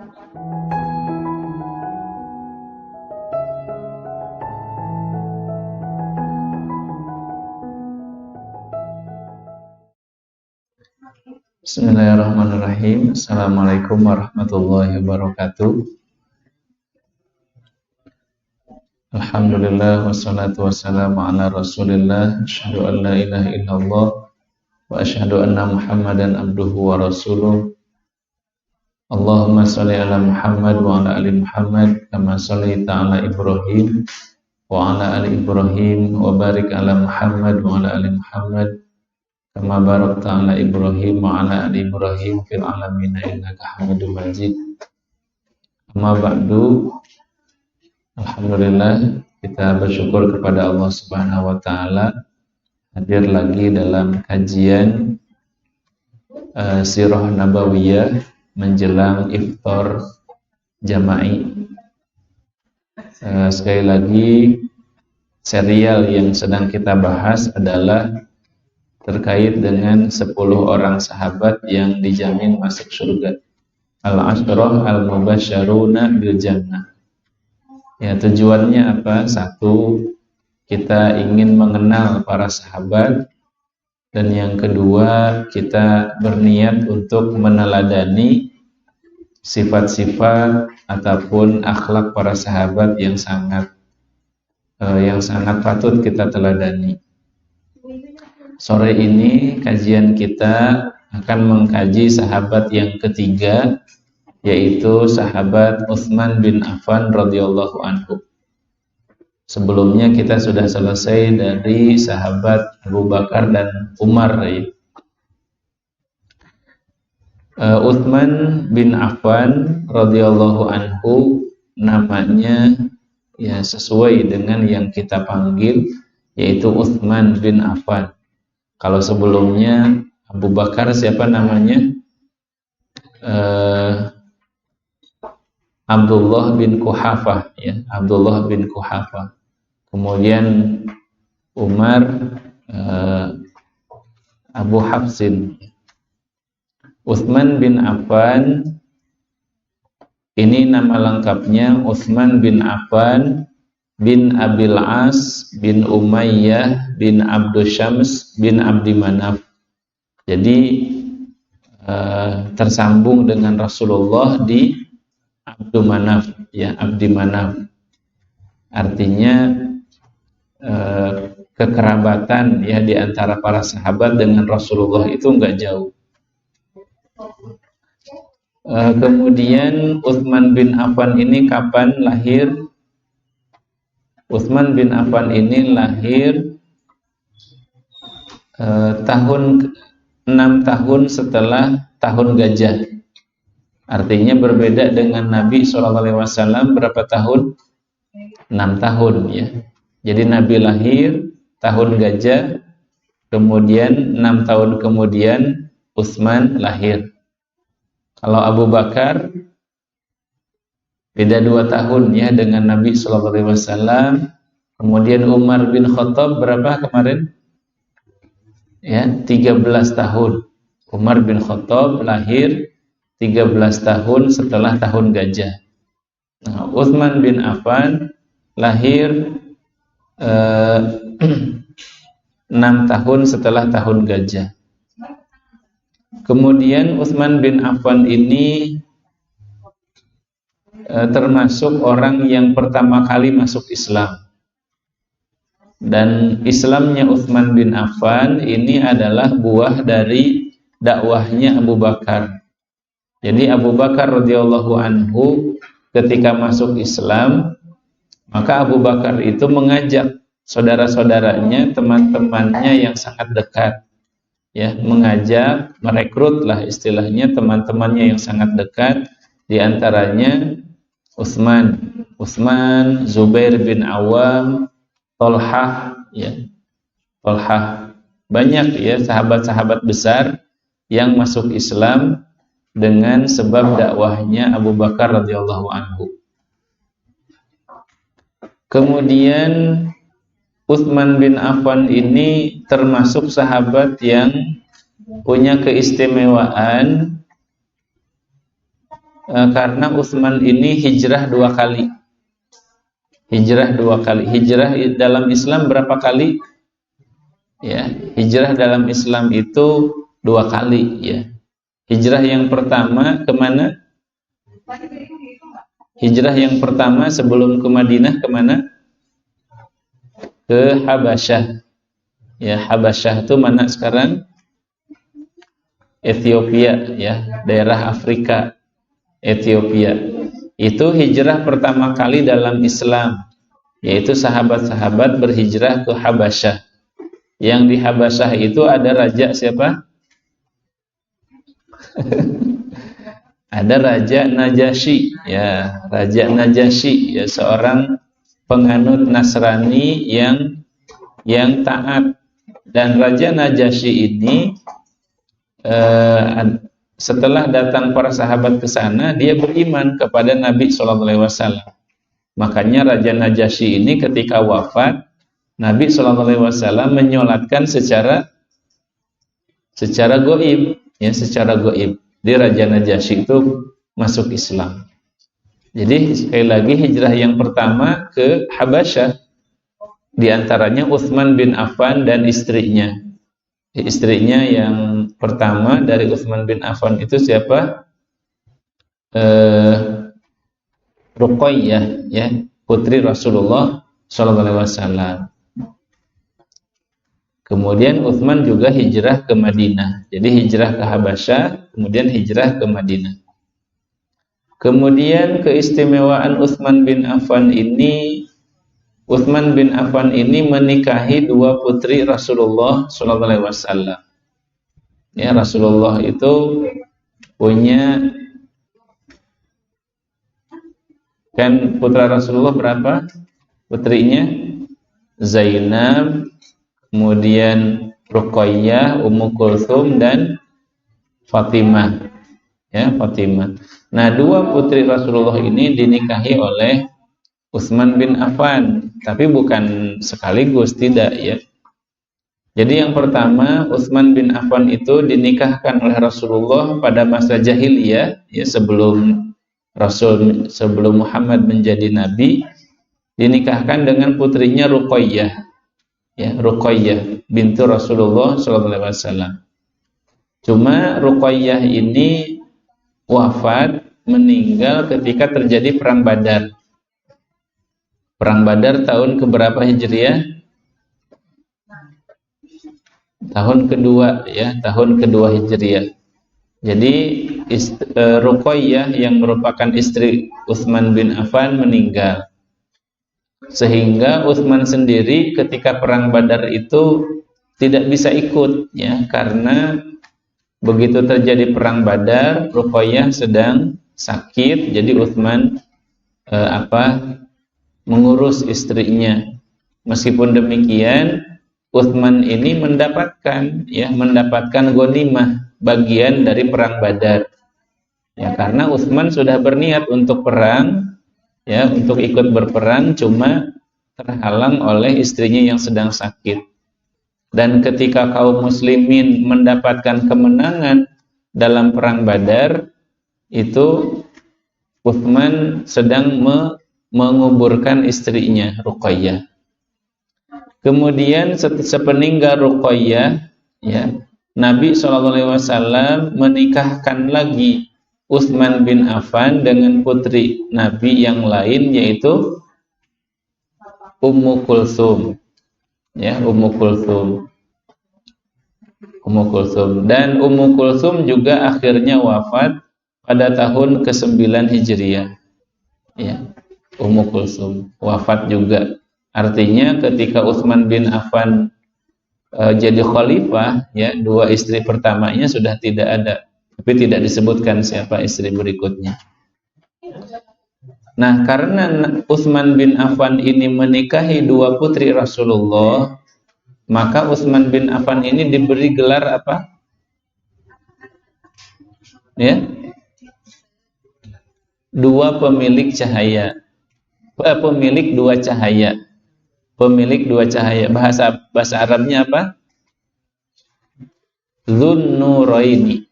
Bismillahirrahmanirrahim. Assalamualaikum warahmatullahi wabarakatuh. Alhamdulillah wassalatu wassalamu ala Rasulillah. Asyhadu an la ilaha illallah wa asyhadu anna Muhammadan abduhu wa rasuluh. Allahumma shalli ala Muhammad wa ala ali Muhammad kama shallaita ala Ibrahim wa ala ali Ibrahim wa barik ala Muhammad wa ala ali Muhammad kama barakta ala Ibrahim wa ala ali Ibrahim fil alamin innaka Hamidum Majid. Amma ba'du. Alhamdulillah, kita bersyukur kepada Allah Subhanahu wa taala hadir lagi dalam kajian Sirah Nabawiyah menjelang iftar jama'i. Sekali lagi, serial yang sedang kita bahas adalah terkait dengan 10 orang sahabat yang dijamin masuk surga. Al-Ashrah al-Mubasysyaruna bil Jannah. Ya, tujuannya apa? Satu, kita ingin mengenal para sahabat, dan yang kedua, kita berniat untuk meneladani sifat-sifat ataupun akhlak para sahabat yang sangat patut kita teladani. Sore ini kajian kita akan mengkaji sahabat yang ketiga, yaitu sahabat Utsman bin Affan radhiyallahu anhu. Sebelumnya kita sudah selesai dari sahabat Abu Bakar dan Umar. Utsman bin Affan radhiyallahu anhu namanya ya sesuai dengan yang kita panggil, yaitu Utsman bin Affan. Kalau sebelumnya Abu Bakar siapa namanya? Abdullah bin Quhafah, ya, Abdullah bin Quhafah. Kemudian Umar Abu Hafsin. Utsman bin Affan ini nama lengkapnya Utsman bin Affan bin Abil As bin Umayyah bin Abdus Syams bin Abdi Manaf. Jadi tersambung dengan Rasulullah di Abdu Manaf, ya, Abdi Manaf. Artinya kekerabatan ya di antara para sahabat dengan Rasulullah itu enggak jauh. Kemudian Utsman bin Affan ini kapan lahir? Utsman bin Affan ini lahir 6 tahun setelah tahun gajah. Artinya berbeda dengan Nabi SAW berapa tahun? 6 tahun, ya. Jadi Nabi lahir tahun gajah, kemudian 6 tahun kemudian Utsman lahir. Kalau Abu Bakar beda 2 tahun ya dengan Nabi SAW. Kemudian Umar bin Khattab berapa kemarin? Ya, 13 tahun. Umar bin Khattab lahir 13 tahun setelah tahun gajah. Nah, Utsman bin Affan lahir 6 tahun setelah tahun gajah. Kemudian Utsman bin Affan ini termasuk orang yang pertama kali masuk Islam. Dan Islamnya Utsman bin Affan ini adalah buah dari dakwahnya Abu Bakar. Jadi Abu Bakar radhiyallahu anhu ketika masuk Islam, maka Abu Bakar itu mengajak saudara-saudaranya, teman-temannya yang sangat dekat, ya, mengajak, merekrutlah istilahnya teman-temannya yang sangat dekat, di antaranya Utsman, Zubair bin Awam, Tolhah, ya, Tolhah, banyak ya sahabat-sahabat besar yang masuk Islam dengan sebab dakwahnya Abu Bakar radhiyallahu anhu. Kemudian Utsman bin Affan ini termasuk sahabat yang punya keistimewaan karena Utsman ini hijrah 2 kali. Hijrah 2 kali. Hijrah dalam Islam berapa kali? Ya, hijrah dalam Islam itu 2 kali. Ya, hijrah yang pertama kemana? Hijrah yang pertama sebelum ke Madinah kemana? Ke Habasyah. Ya, Habasyah itu mana sekarang? Ethiopia, ya, daerah Afrika, Ethiopia. Itu hijrah pertama kali dalam Islam, yaitu sahabat-sahabat berhijrah ke Habasyah. Yang di Habasyah itu ada raja siapa? Ada Raja Najasyi, ya, Raja Najasyi, ya, seorang penganut Nasrani yang taat. Dan Raja Najasyi ini setelah datang para sahabat ke sana, dia beriman kepada Nabi SAW. Makanya Raja Najasyi ini ketika wafat, Nabi SAW menyolatkan secara gaib, ya, secara gaib. Di Raja Najasyi itu masuk Islam. Jadi sekali lagi hijrah yang pertama ke Habasyah, di antaranya Utsman bin Affan dan istrinya. Istrinya yang pertama dari Utsman bin Affan itu siapa? Ruqayyah, ya, putri Rasulullah SAW. Kemudian Utsman juga hijrah ke Madinah. Jadi hijrah ke Habasyah, kemudian hijrah ke Madinah. Kemudian keistimewaan Utsman bin Affan ini, Utsman bin Affan ini menikahi 2 putri Rasulullah SAW. Ya, Rasulullah itu punya, kan putra Rasulullah berapa? Putrinya Zainab, kemudian Ruqayyah, Ummu Kulthum dan Fatimah. Ya, Fatimah. Nah, 2 putri Rasulullah ini dinikahi oleh Utsman bin Affan, tapi bukan sekaligus, tidak, ya. Jadi yang pertama, Utsman bin Affan itu dinikahkan oleh Rasulullah pada masa jahiliyah, ya, sebelum Muhammad menjadi nabi, dinikahkan dengan putrinya Ruqayyah, ya, Ruqayyah bintu Rasulullah SAW. Cuma Ruqayyah ini wafat, meninggal ketika terjadi perang Badar. Perang Badar tahun keberapa Hijriah? Tahun kedua, ya, tahun kedua Hijriah. Jadi Ruqayyah yang merupakan istri Utsman bin Affan meninggal. Sehingga Utsman sendiri ketika perang Badar itu tidak bisa ikut, ya, karena begitu terjadi perang Badar, Ruqayyah sedang sakit, jadi Utsman mengurus istrinya. Meskipun demikian, Utsman ini mendapatkan ghanimah, bagian dari perang Badar. Ya, karena Utsman sudah berniat untuk perang, ya, untuk ikut berperang, cuma terhalang oleh istrinya yang sedang sakit. Dan ketika kaum muslimin mendapatkan kemenangan dalam perang Badar, itu Utsman sedang menguburkan istrinya Ruqayyah. Kemudian sepeninggal Ruqayyah, ya, Nabi SAW menikahkan lagi Utsman bin Affan dengan putri Nabi yang lain, yaitu Ummu Kulthum, ya, Ummu Kulthum. Dan Ummu Kulthum juga akhirnya wafat pada tahun ke-9 Hijriah. Ya, Ummu Kulthum wafat juga. Artinya ketika Utsman bin Affan jadi khalifah, ya, 2 istri pertamanya sudah tidak ada, tapi tidak disebutkan siapa istri berikutnya. Nah, karena Utsman bin Affan ini menikahi 2 putri Rasulullah, maka Utsman bin Affan ini diberi gelar apa? Ya, 2 pemilik cahaya. Pemilik 2 cahaya. Pemilik 2 cahaya. Bahasa Arabnya apa? Dzun Nuraini.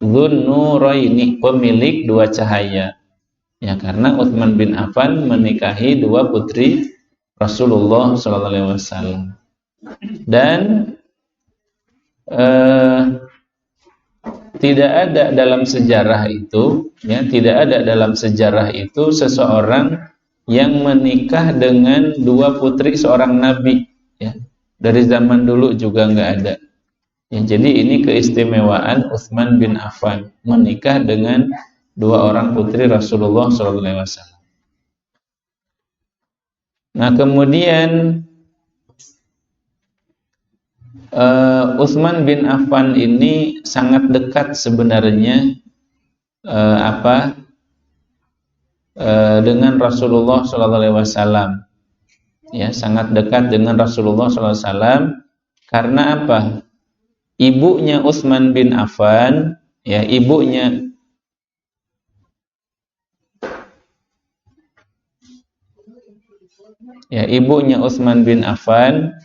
Dzun-nuraini, pemilik dua cahaya. Ya, karena Utsman bin Affan menikahi dua putri Rasulullah sallallahu alaihi wasallam. Dan tidak ada dalam sejarah itu, ya, tidak ada dalam sejarah itu seseorang yang menikah dengan dua putri seorang nabi, ya. Dari zaman dulu juga nggak ada. Ya, jadi ini keistimewaan Utsman bin Affan menikah dengan dua orang putri Rasulullah SAW. Nah, kemudian Utsman bin Affan ini sangat dekat sebenarnya dengan Rasulullah SAW. Ya, sangat dekat dengan Rasulullah SAW karena apa? Ibunya Utsman bin Affan, ya, ibunya Utsman bin Affan,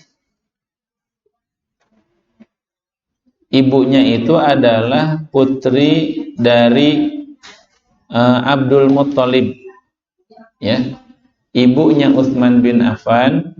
ibunya itu adalah putri dari Abdul Muttalib, ya. Ibunya Utsman bin Affan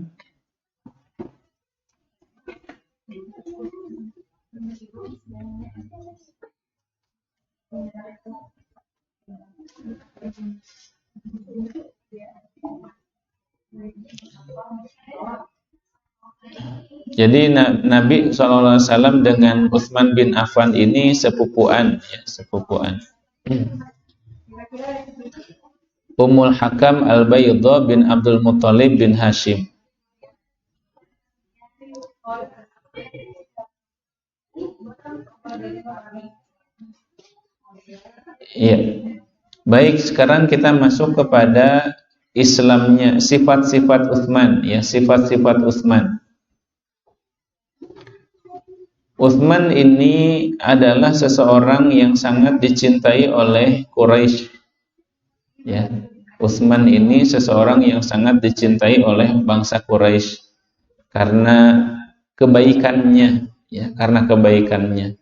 jadi Nabi SAW dengan Utsman bin Affan ini sepupuan, ya, sepupuan. Ummul Hakam Al-Baydha bin Abdul Muttalib bin Hashim. Iya. Baik, sekarang kita masuk kepada Islamnya, sifat-sifat Utsman, ya, sifat-sifat Utsman. Utsman ini adalah seseorang yang sangat dicintai oleh Quraisy. Ya, Utsman ini seseorang yang sangat dicintai oleh bangsa Quraisy karena kebaikannya, ya, karena kebaikannya.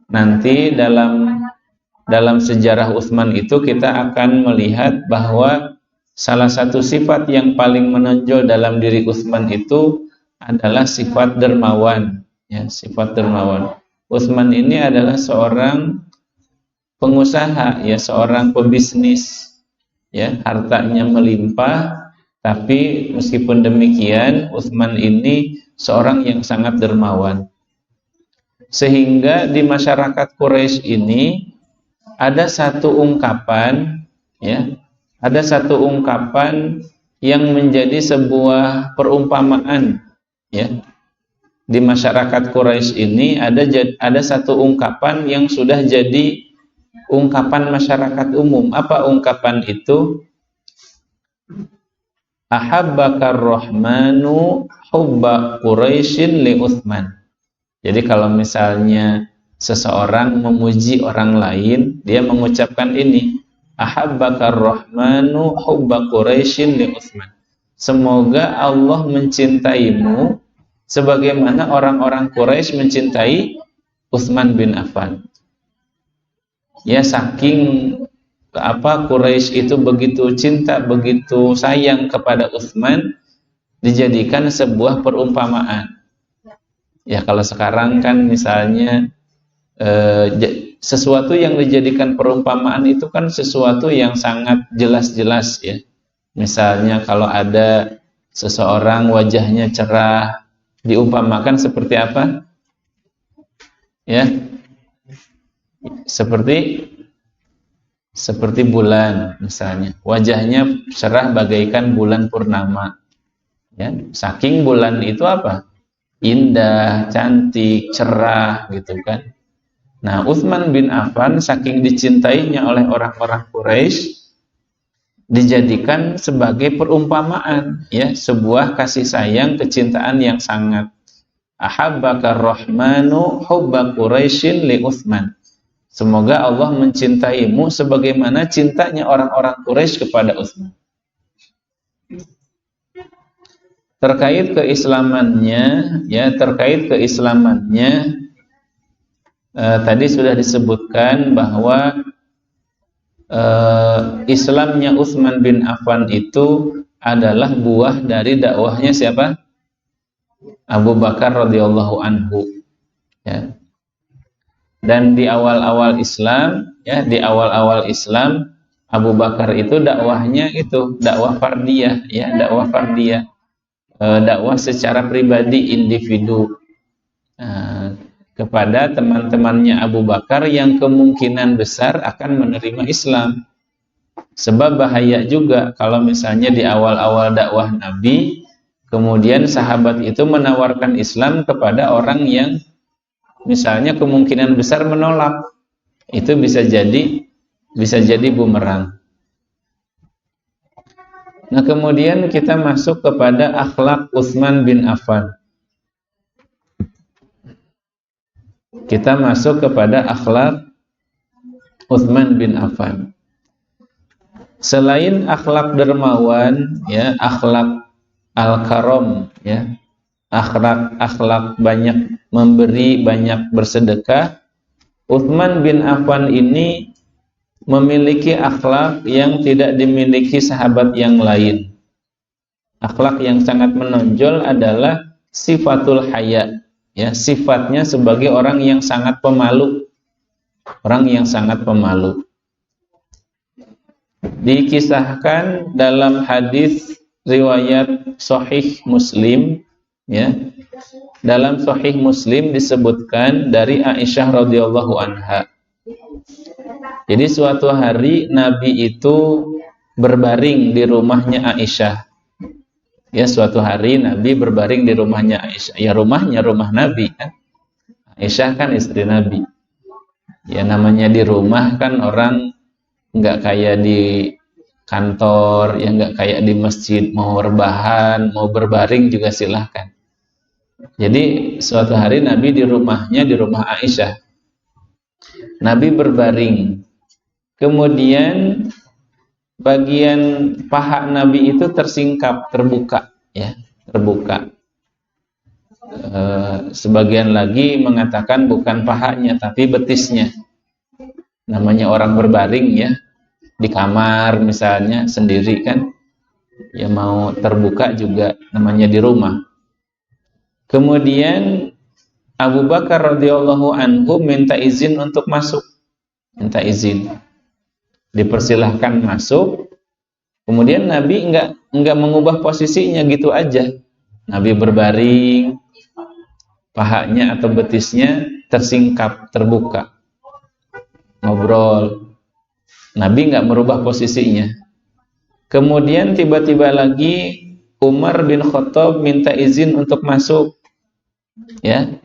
Nanti dalam sejarah Utsman itu kita akan melihat bahwa salah satu sifat yang paling menonjol dalam diri Utsman itu adalah sifat dermawan, ya, sifat dermawan. Utsman ini adalah seorang pengusaha, ya, seorang pebisnis, ya, hartanya melimpah, tapi meskipun demikian Utsman ini seorang yang sangat dermawan. Sehingga di masyarakat Quraisy ini ada satu ungkapan, ya, ada satu ungkapan yang menjadi sebuah perumpamaan, ya. Di masyarakat Quraisy ini ada satu ungkapan yang sudah jadi ungkapan masyarakat umum. Apa ungkapan itu? Ahabbakar rahmanu hubba Quraisyin li Utsman. Jadi kalau misalnya seseorang memuji orang lain, dia mengucapkan ini, ahabbakar rahmanu hubba Quraisyin li Utsman. Semoga Allah mencintaimu sebagaimana orang-orang Quraisy mencintai Utsman bin Affan. Ya, saking Quraisy itu begitu cinta, begitu sayang kepada Utsman, dijadikan sebuah perumpamaan. Ya, kalau sekarang kan misalnya sesuatu yang dijadikan perumpamaan itu kan sesuatu yang sangat jelas-jelas, ya. Misalnya kalau ada seseorang wajahnya cerah, diumpamakan seperti apa? Ya, seperti bulan misalnya, wajahnya cerah bagaikan bulan purnama. Ya, saking bulan itu apa? Indah, cantik, cerah, gitu kan. Nah, Utsman bin Affan saking dicintainya oleh orang-orang Quraisy dijadikan sebagai perumpamaan, ya, sebuah kasih sayang, kecintaan yang sangat. Ahabbakar rahmanu hubba Quraisyin li Utsman. Semoga Allah mencintaimu sebagaimana cintanya orang-orang Quraisy kepada Utsman. Terkait keislamannya, ya, terkait keislamannya tadi sudah disebutkan bahwa Islamnya Utsman bin Affan itu adalah buah dari dakwahnya siapa? Abu Bakar radhiyallahu anhu. Ya. Dan di awal-awal Islam, ya, di awal-awal Islam Abu Bakar itu dakwahnya itu dakwah fardiyah, ya, dakwah fardiyah, dakwah secara pribadi individu kepada teman-temannya Abu Bakar yang kemungkinan besar akan menerima Islam. Sebab bahaya juga kalau misalnya di awal-awal dakwah Nabi, kemudian sahabat itu menawarkan Islam kepada orang yang misalnya kemungkinan besar menolak. Itu bisa jadi bumerang. Nah, kemudian kita masuk kepada akhlak Utsman bin Affan. Kita masuk kepada akhlak Utsman bin Affan. Selain akhlak dermawan, ya, akhlak al-karam, ya, akhlak banyak memberi, banyak bersedekah, Utsman bin Affan ini memiliki akhlak yang tidak dimiliki sahabat yang lain. Akhlak yang sangat menonjol adalah sifatul haya, ya, sifatnya sebagai orang yang sangat pemalu. Orang yang sangat pemalu. Dikisahkan dalam hadis riwayat Sahih Muslim, ya. Dalam Sahih Muslim disebutkan dari Aisyah radhiyallahu anha. Jadi suatu hari Nabi itu berbaring di rumahnya Aisyah. Ya, suatu hari Nabi berbaring di rumahnya Aisyah. Ya, rumahnya rumah Nabi, kan. Aisyah kan istri Nabi. Ya, namanya di rumah kan orang nggak kayak di kantor, ya nggak kayak di masjid, mau rebahan, mau berbaring juga silahkan. Jadi suatu hari Nabi di rumahnya, di rumah Aisyah. Nabi berbaring. Kemudian bagian paha Nabi itu tersingkap, terbuka, ya, terbuka. Sebagian lagi mengatakan bukan pahanya tapi betisnya. Namanya orang berbaring, ya, di kamar misalnya sendiri kan, ya mau terbuka juga namanya di rumah. Kemudian Abu Bakar radhiyallahu anhu minta izin untuk masuk, minta izin, dipersilahkan masuk. Kemudian Nabi enggak mengubah posisinya gitu aja. Nabi berbaring, pahanya atau betisnya tersingkap, terbuka, ngobrol. Nabi enggak merubah posisinya. Kemudian tiba-tiba lagi Umar bin Khattab minta izin untuk masuk. Ya.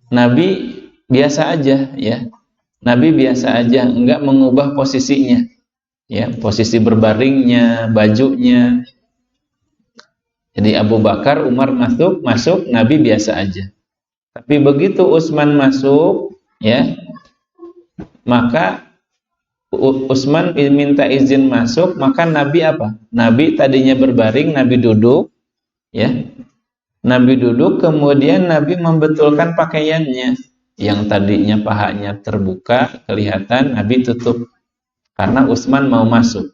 Nabi biasa aja, ya. Nabi biasa aja, enggak mengubah posisinya. Ya, posisi berbaringnya, bajunya. Jadi Abu Bakar, Umar masuk, Nabi biasa aja. Tapi begitu Utsman masuk, ya, maka Utsman minta izin masuk, maka Nabi apa? Nabi tadinya berbaring, Nabi duduk, ya. Nabi duduk, kemudian Nabi membetulkan pakaiannya. Yang tadinya pahanya terbuka, kelihatan, Nabi tutup. Karena Utsman mau masuk.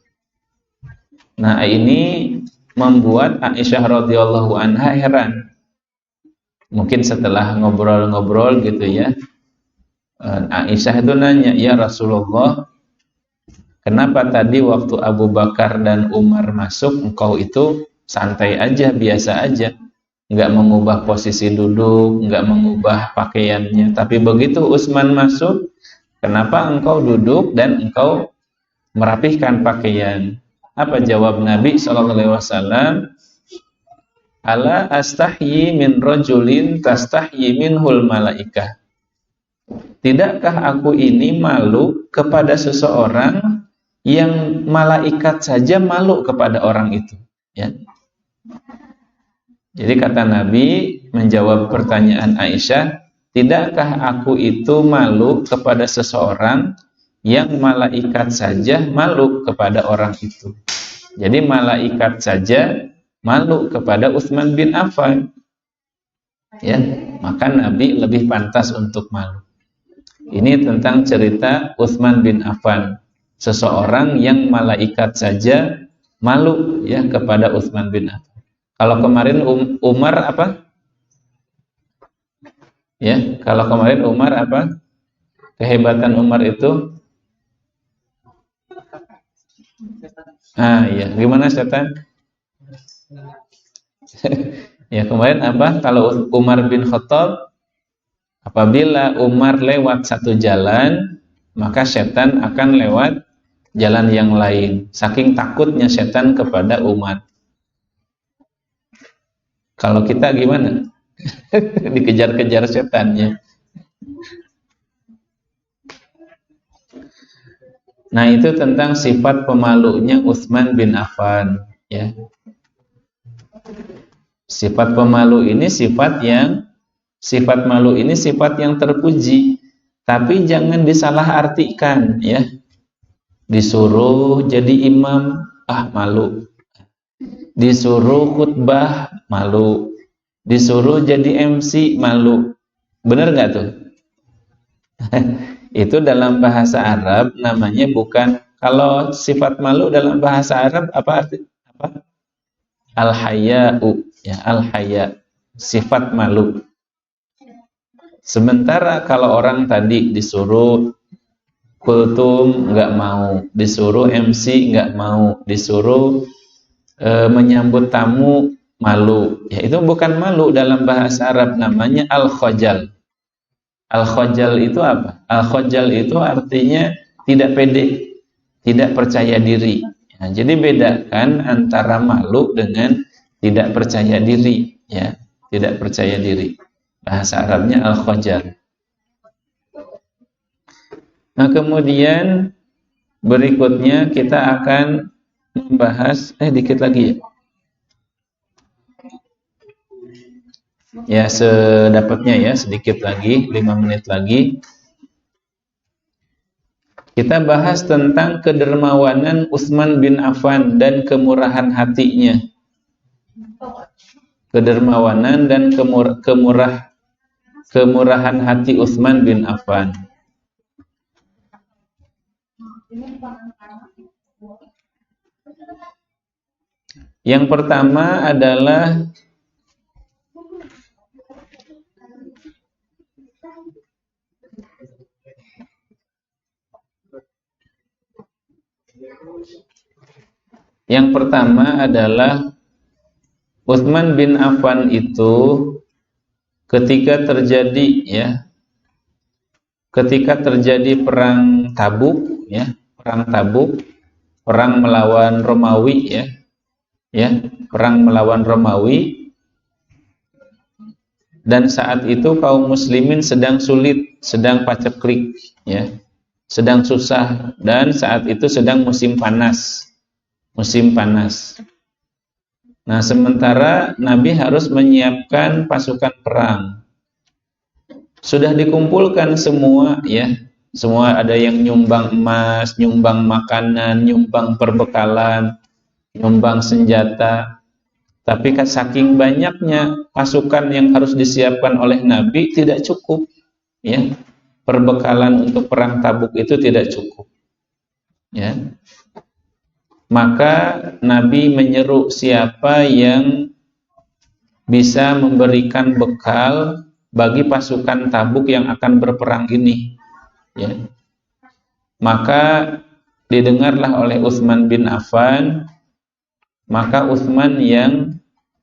Nah, ini membuat Aisyah radhiyallahu anha heran. Mungkin setelah ngobrol-ngobrol gitu, ya. Aisyah itu nanya, "Ya Rasulullah, kenapa tadi waktu Abu Bakar dan Umar masuk, engkau itu santai aja, biasa aja, enggak mengubah posisi duduk, enggak mengubah pakaiannya. Tapi begitu Utsman masuk, kenapa engkau duduk dan engkau merapihkan pakaian?" Apa jawab Nabi SAW? "Ala astahyi min rajulin tastahyi minhul malaikah." Tidakkah aku ini malu kepada seseorang yang malaikat saja malu kepada orang itu, ya. Jadi kata Nabi menjawab pertanyaan Aisyah, tidakkah aku itu malu kepada seseorang yang malaikat saja malu kepada orang itu. Jadi malaikat saja malu kepada Utsman bin Affan, ya, maka Nabi lebih pantas untuk malu. Ini tentang cerita Utsman bin Affan, seseorang yang malaikat saja malu ya kepada Utsman bin Affan. Kalau kemarin Umar apa? Ya, kalau kemarin Umar apa? Kehebatan Umar itu? Ah, iya. Gimana setan? Ya, kemarin apa? Kalau Umar bin Khattab, apabila Umar lewat satu jalan, maka setan akan lewat jalan yang lain. Saking takutnya setan kepada Umar. Kalau kita gimana? Dikejar-kejar setannya. Nah, itu tentang sifat pemalunya Utsman bin Affan, ya. Sifat pemalu ini sifat malu ini sifat yang terpuji, tapi jangan disalahartikan, ya. Disuruh jadi imam, malu. Disuruh khutbah, malu. Disuruh jadi MC, malu. Bener nggak tuh? Itu dalam bahasa Arab namanya bukan, kalau sifat malu dalam bahasa Arab apa arti? Apa? Al-haya'u, ya, al-haya, sifat malu. Sementara kalau orang tadi disuruh kultum nggak mau, disuruh MC nggak mau, disuruh menyambut tamu malu, ya itu bukan malu dalam bahasa Arab, namanya al-khajal. Al-khajal itu apa? Al-khajal itu artinya tidak pede, tidak percaya diri. Ya, jadi bedakan antara malu dengan tidak percaya diri, ya, tidak percaya diri. Bahasa Arabnya al-khajal. Nah, kemudian berikutnya kita akan membahas dikit lagi ya. Ya, sedapatnya ya, sedikit lagi, 5 menit lagi. Kita bahas tentang kedermawanan Utsman bin Affan dan kemurahan hatinya. Kedermawanan dan kemurahan hati Utsman bin Affan. Yang pertama adalah Utsman bin Affan itu ketika terjadi perang Tabuk, ya, perang melawan Romawi, perang melawan Romawi, dan saat itu kaum muslimin sedang sulit, sedang paceklik, ya, sedang susah, dan saat itu sedang musim panas. Nah, sementara Nabi harus menyiapkan pasukan perang. Sudah dikumpulkan semua, ya. Semua, ada yang nyumbang emas, nyumbang makanan, nyumbang perbekalan, nyumbang senjata. Tapi saking banyaknya pasukan yang harus disiapkan oleh Nabi tidak cukup, ya. Perbekalan untuk perang Tabuk itu tidak cukup, ya. Maka Nabi menyeru siapa yang bisa memberikan bekal bagi pasukan Tabuk yang akan berperang ini, ya. Maka didengarlah oleh Utsman bin Affan. Maka Utsman yang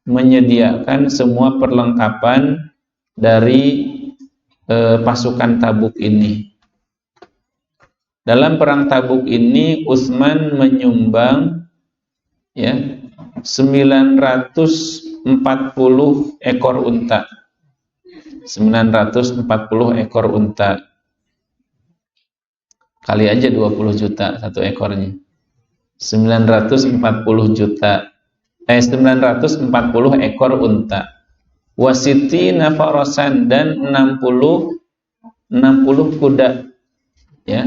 menyediakan semua perlengkapan dari pasukan Tabuk ini. Dalam perang Tabuk ini Utsman menyumbang, ya, 940 ekor unta. 940 ekor unta. Kali aja 20 juta satu ekornya. 940 ekor unta. Wasitina farasan, dan 60 kuda, ya.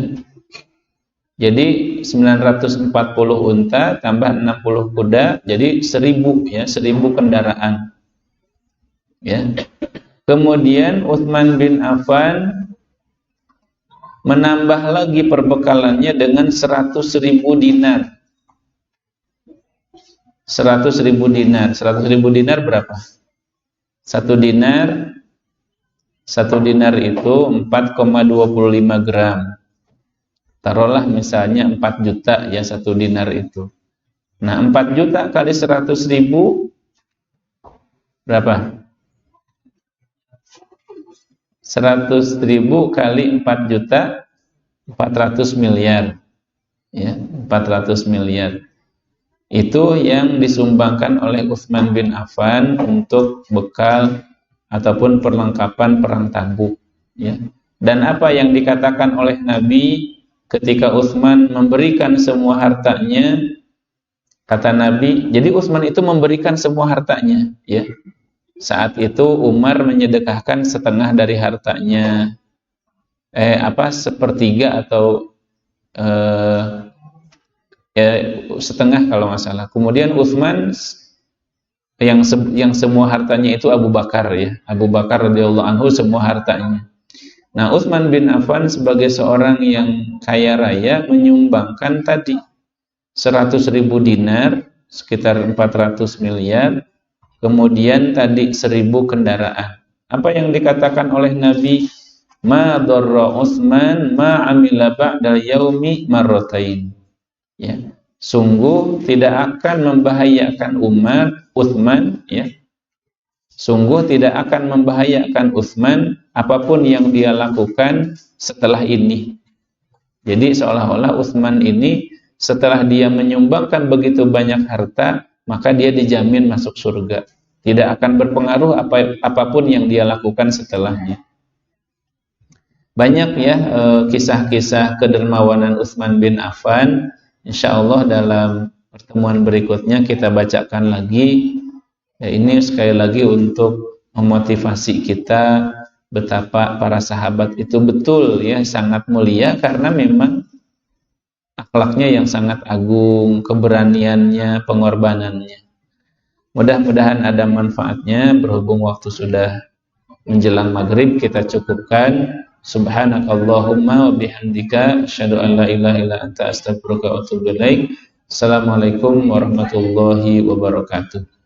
Jadi 940 unta tambah 60 kuda, jadi 1000, ya, 1000 kendaraan. Ya. Kemudian Utsman bin Affan menambah lagi perbekalannya dengan 100.000 dinar. 100.000 dinar. 100.000 dinar berapa? Satu dinar itu 4,25 gram. Taruhlah misalnya 4 juta ya satu dinar itu. Nah 4 juta kali 100.000 berapa? 100.000 kali 4 juta 400 miliar ya, 400 miliar. Itu yang disumbangkan oleh Utsman bin Affan untuk bekal ataupun perlengkapan perang Tabuk ya. Dan apa yang dikatakan oleh Nabi ketika Utsman memberikan semua hartanya, kata Nabi, jadi Utsman itu memberikan semua hartanya ya. Saat itu Umar menyedekahkan setengah dari hartanya, sepertiga atau setengah kalau nggak salah. Kemudian Utsman yang semua hartanya itu Abu Bakar ya. Abu Bakar radhiyallahu anhu semua hartanya. Nah, Utsman bin Affan sebagai seorang yang kaya raya menyumbangkan tadi 100.000 dinar, sekitar 400 miliar. Kemudian tadi 1.000 kendaraan. Apa yang dikatakan oleh Nabi? Ma darra Utsman ma amila ba'dal yaumi marratain. Ya, sungguh tidak akan membahayakan Utsman ya. Sungguh tidak akan membahayakan Utsman apapun yang dia lakukan setelah ini. Jadi seolah-olah Utsman ini setelah dia menyumbangkan begitu banyak harta, maka dia dijamin masuk surga. Tidak akan berpengaruh apapun yang dia lakukan setelahnya. Banyak ya kisah-kisah kedermawanan Utsman bin Affan. Insyaallah dalam pertemuan berikutnya kita bacakan lagi. Ya, ini sekali lagi untuk memotivasi kita betapa para sahabat itu betul ya sangat mulia karena memang akhlaknya yang sangat agung, keberaniannya, pengorbanannya. Mudah-mudahan ada manfaatnya. Berhubung waktu sudah menjelang maghrib, kita cukupkan. Subhanakallahumma wa bihamdika asyhadu an la ilaha illa anta astaghfiruka wa atubu ilaik. Assalamualaikum warahmatullahi wabarakatuh.